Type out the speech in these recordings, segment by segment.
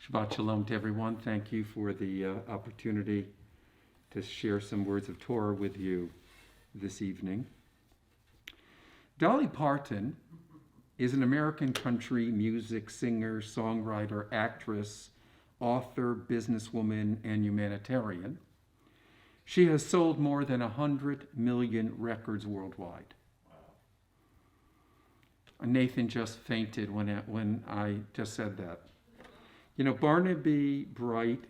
Shabbat Shalom to everyone. Thank you for the opportunity to share some words of Torah with you this evening. Dolly Parton is an American country music singer, songwriter, actress, author, businesswoman, and humanitarian. She has sold more than 100 million records worldwide. Nathan just fainted when I just said that. You know, Barnaby Bright,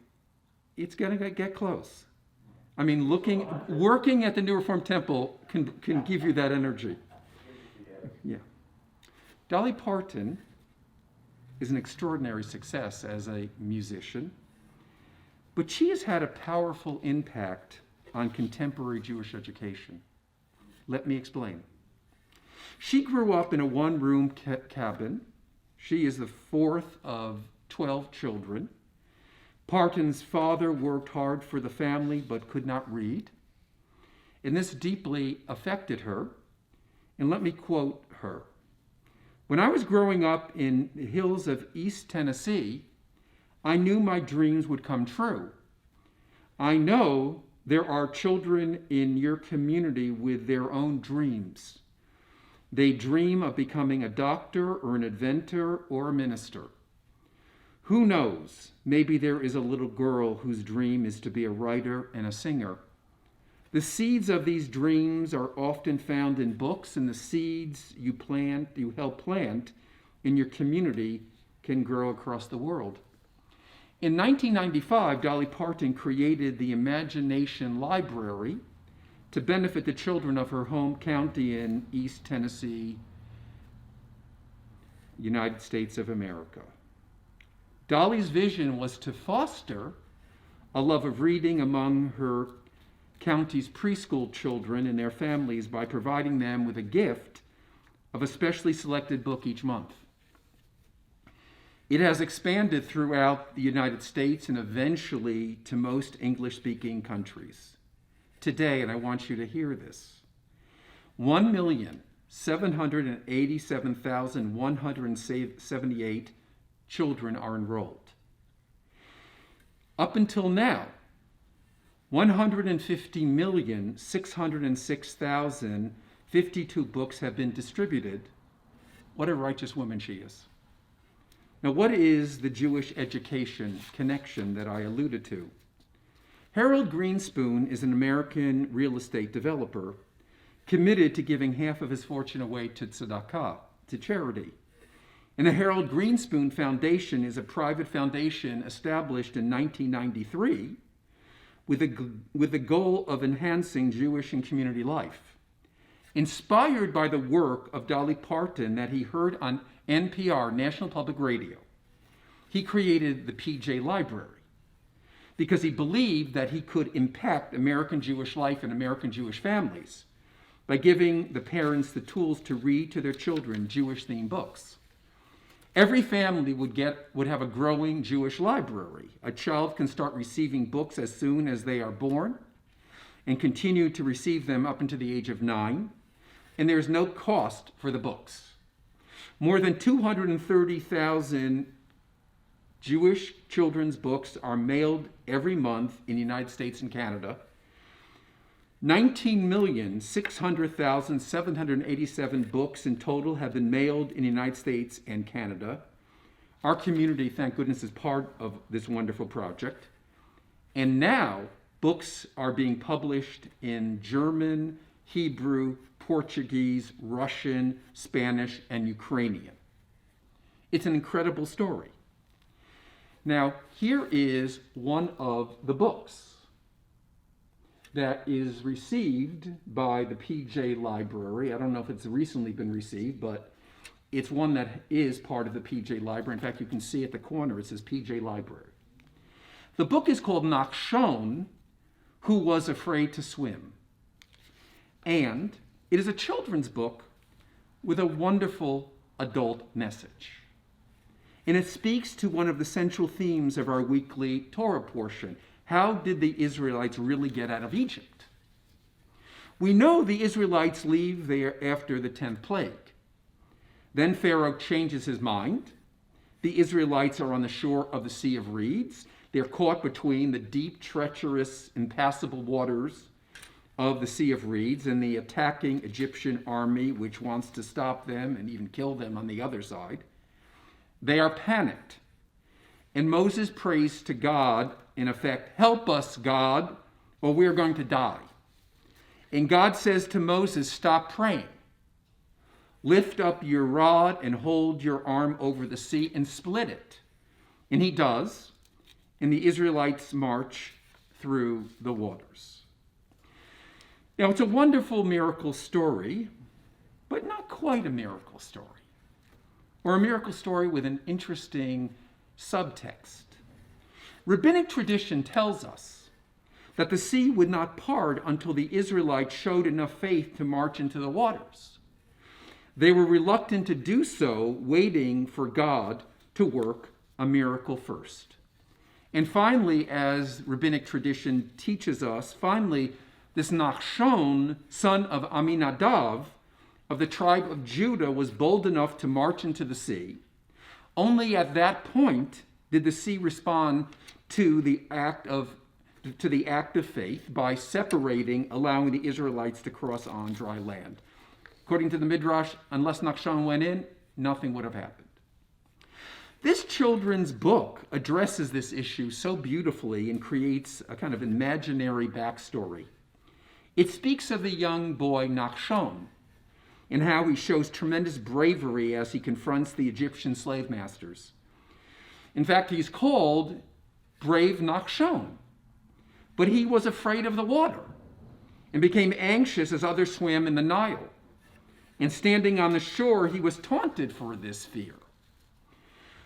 it's going to get close. I mean, working at the New Reform Temple can give you that energy. Yeah. Dolly Parton is an extraordinary success as a musician, but she has had a powerful impact on contemporary Jewish education. Let me explain. She grew up in a one-room cabin. She is the fourth of 12 children. Parton's father worked hard for the family but could not read. And this deeply affected her. And let me quote her. "When I was growing up in the hills of East Tennessee, I knew my dreams would come true. I know there are children in your community with their own dreams. They dream of becoming a doctor or an inventor or a minister. Who knows, maybe there is a little girl whose dream is to be a writer and a singer. The seeds of these dreams are often found in books, and the seeds you help plant in your community can grow across the world." In 1995, Dolly Parton created the Imagination Library to benefit the children of her home county in East Tennessee, United States of America. Dolly's vision was to foster a love of reading among her county's preschool children and their families by providing them with a gift of a specially selected book each month. It has expanded throughout the United States and eventually to most English-speaking countries. Today, and I want you to hear this, 1,787,178 children are enrolled. Up until now, 150,606,052 books have been distributed. What a righteous woman she is. Now, what is the Jewish education connection that I alluded to? Harold Greenspoon is an American real estate developer committed to giving half of his fortune away to tzedakah, to charity. And the Harold Greenspoon Foundation is a private foundation established in 1993 with the goal of enhancing Jewish and community life. Inspired by the work of Dolly Parton that he heard on NPR, National Public Radio, he created the PJ Library because he believed that he could impact American Jewish life and American Jewish families by giving the parents the tools to read to their children Jewish-themed books. Every family would have a growing Jewish library. A child can start receiving books as soon as they are born and continue to receive them up until the age of 9, and there's no cost for the books. More than 230,000 Jewish children's books are mailed every month in the United States and Canada. 19,600,787 books in total have been mailed in the United States and Canada. Our community, thank goodness, is part of this wonderful project. And now, books are being published in German, Hebrew, Portuguese, Russian, Spanish, and Ukrainian. It's an incredible story. Now, here is one of the books that is received by the PJ Library. I don't know if it's recently been received, but it's one that is part of the PJ Library. In fact, you can see at the corner, it says PJ Library. The book is called Nachshon, Who Was Afraid to Swim. And it is a children's book with a wonderful adult message. And it speaks to one of the central themes of our weekly Torah portion. How did the Israelites really get out of Egypt? We know the Israelites leave there after the 10th plague. Then Pharaoh changes his mind. The Israelites are on the shore of the Sea of Reeds. They're caught between the deep, treacherous, impassable waters of the Sea of Reeds and the attacking Egyptian army, which wants to stop them and even kill them on the other side. They are panicked. And Moses prays to God, in effect, "Help us, God, or we're going to die." And God says to Moses, "Stop praying. Lift up your rod and hold your arm over the sea and split it." And he does, and the Israelites march through the waters. Now, it's a wonderful miracle story, but not quite a miracle story, or a miracle story with an interesting subtext. Rabbinic tradition tells us that the sea would not part until the Israelites showed enough faith to march into the waters. They were reluctant to do so, waiting for God to work a miracle first. And finally, as rabbinic tradition teaches us, this Nachshon, son of Aminadav, of the tribe of Judah, was bold enough to march into the sea. Only at that point did the sea respond to the act of faith by separating, allowing the Israelites to cross on dry land. According to the Midrash, unless Nachshon went in, nothing would have happened. This children's book addresses this issue so beautifully and creates a kind of imaginary backstory. It speaks of the young boy Nachshon and how he shows tremendous bravery as he confronts the Egyptian slave masters. In fact, he's called Brave Nachshon, but he was afraid of the water and became anxious as others swam in the Nile. And standing on the shore, he was taunted for this fear.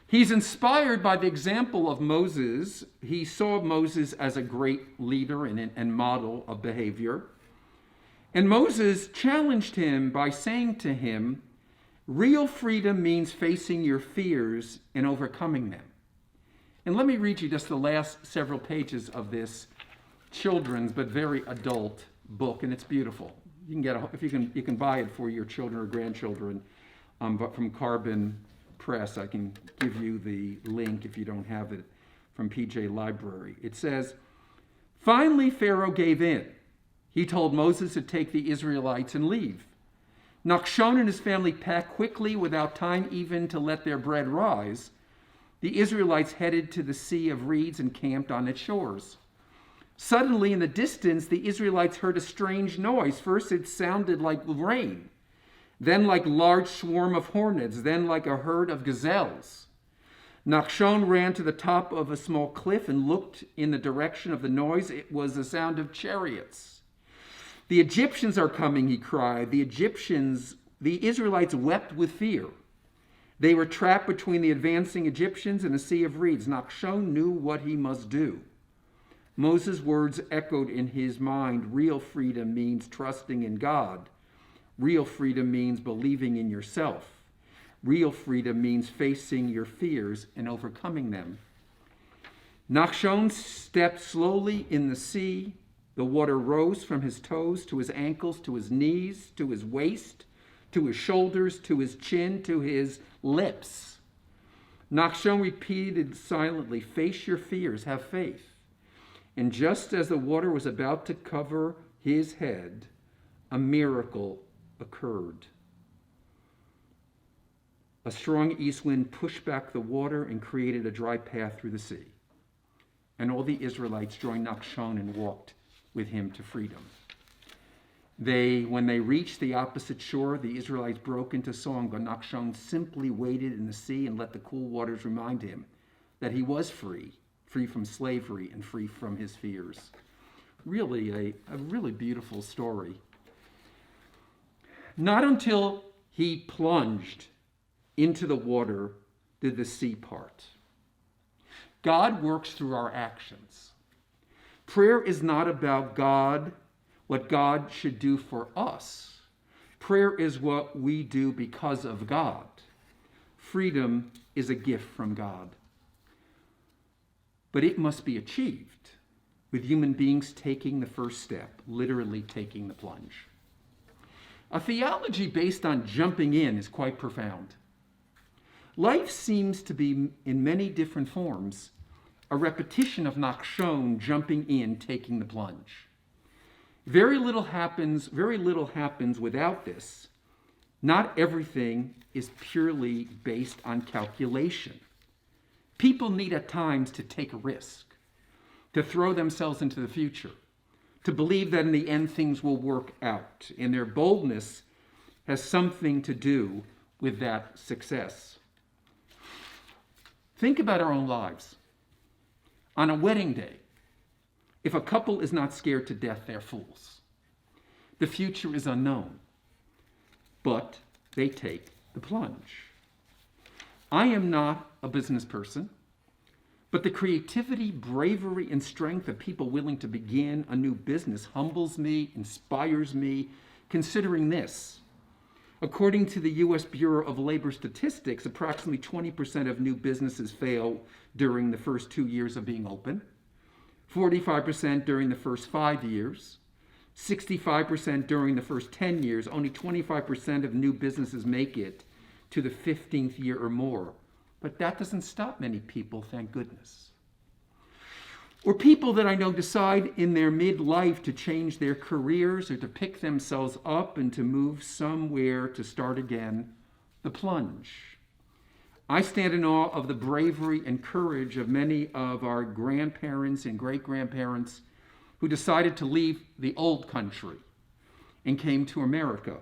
He's inspired by the example of Moses. He saw Moses as a great leader and model of behavior. And Moses challenged him by saying to him, "Real freedom means facing your fears and overcoming them." And let me read you just the last several pages of this children's but very adult book, and it's beautiful. You can get you can buy it for your children or grandchildren, but from Carbon Press. I can give you the link if you don't have it from PJ Library. It says, "Finally Pharaoh gave in. He told Moses to take the Israelites and leave. Nachshon and his family packed quickly without time even to let their bread rise. The Israelites headed to the Sea of Reeds and camped on its shores. Suddenly, in the distance, the Israelites heard a strange noise. First, it sounded like rain, then like a large swarm of hornets, then like a herd of gazelles. Nachshon ran to the top of a small cliff and looked in the direction of the noise. It was the sound of chariots. 'The Egyptians are coming,' he cried. The Israelites wept with fear. They were trapped between the advancing Egyptians and the Sea of Reeds. Nachshon knew what he must do. Moses' words echoed in his mind. Real freedom means trusting in God. Real freedom means believing in yourself. Real freedom means facing your fears and overcoming them. Nachshon stepped slowly in the sea. The water rose from his toes to his ankles, to his knees, to his waist, to his shoulders, to his chin, to his lips. Nachshon repeated silently, "Face your fears, have faith." And just as the water was about to cover his head, a miracle occurred. A strong east wind pushed back the water and created a dry path through the sea. And all the Israelites joined Nachshon and walked with him to freedom. When they reached the opposite shore, the Israelites broke into song, but Nachshon simply waited in the sea and let the cool waters remind him that he was free from slavery and free from his fears. Really, a really beautiful story. Not until he plunged into the water did the sea part. God works through our actions. Prayer is not about God, what God should do for us. Prayer is what we do because of God. Freedom is a gift from God. But it must be achieved with human beings taking the first step, literally taking the plunge. A theology based on jumping in is quite profound. Life seems to be, in many different forms, a repetition of Nachshon jumping in, taking the plunge. Very little happens without this. Not everything is purely based on calculation. People need at times to take a risk, to throw themselves into the future, to believe that in the end things will work out, and their boldness has something to do with that success. Think about our own lives. On a wedding day, if a couple is not scared to death, they're fools. The future is unknown, but they take the plunge. I am not a business person, but the creativity, bravery, and strength of people willing to begin a new business humbles me, inspires me, considering this. According to the U.S. Bureau of Labor Statistics, approximately 20% of new businesses fail during the first 2 years of being open, 45% during the first 5 years, 65% during the first 10 years. Only 25% of new businesses make it to the 15th year or more. But that doesn't stop many people, thank goodness. Or people that I know decide in their midlife to change their careers or to pick themselves up and to move somewhere to start again, the plunge. I stand in awe of the bravery and courage of many of our grandparents and great-grandparents who decided to leave the old country and came to America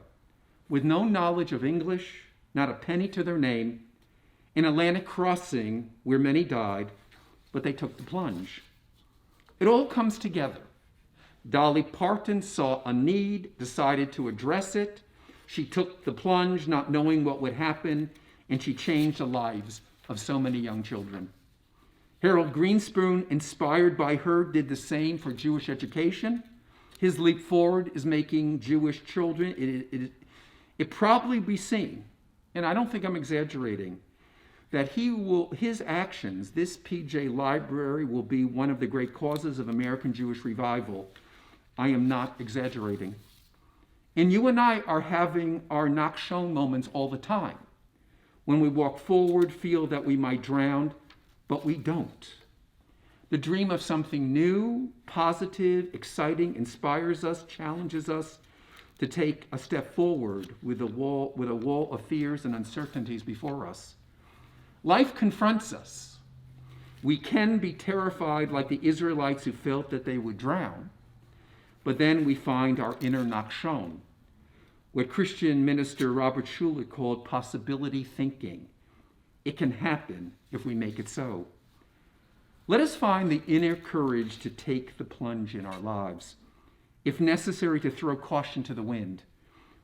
with no knowledge of English, not a penny to their name, in Atlantic Crossing where many died, but they took the plunge. It all comes together. Dolly Parton saw a need, decided to address it. She took the plunge, not knowing what would happen, and she changed the lives of so many young children. Harold Greenspoon, inspired by her, did the same for Jewish education. His leap forward is making Jewish children, it probably be seen, and I don't think I'm exaggerating, that his actions, this PJ Library, will be one of the great causes of American Jewish revival. I am not exaggerating. And you and I are having our Nachshon moments all the time. When we walk forward, feel that we might drown, but we don't. The dream of something new, positive, exciting, inspires us, challenges us to take a step forward with a wall of fears and uncertainties before us. Life confronts us. We can be terrified like the Israelites who felt that they would drown, but then we find our inner Nachshon, what Christian minister Robert Schuller called possibility thinking. It can happen if we make it so. Let us find the inner courage to take the plunge in our lives, if necessary to throw caution to the wind.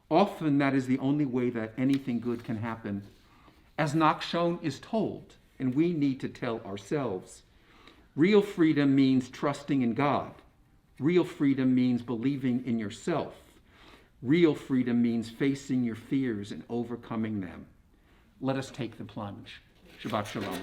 Often that is the only way that anything good can happen. As Nachshon is told, and we need to tell ourselves, real freedom means trusting in God. Real freedom means believing in yourself. Real freedom means facing your fears and overcoming them. Let us take the plunge. Shabbat Shalom.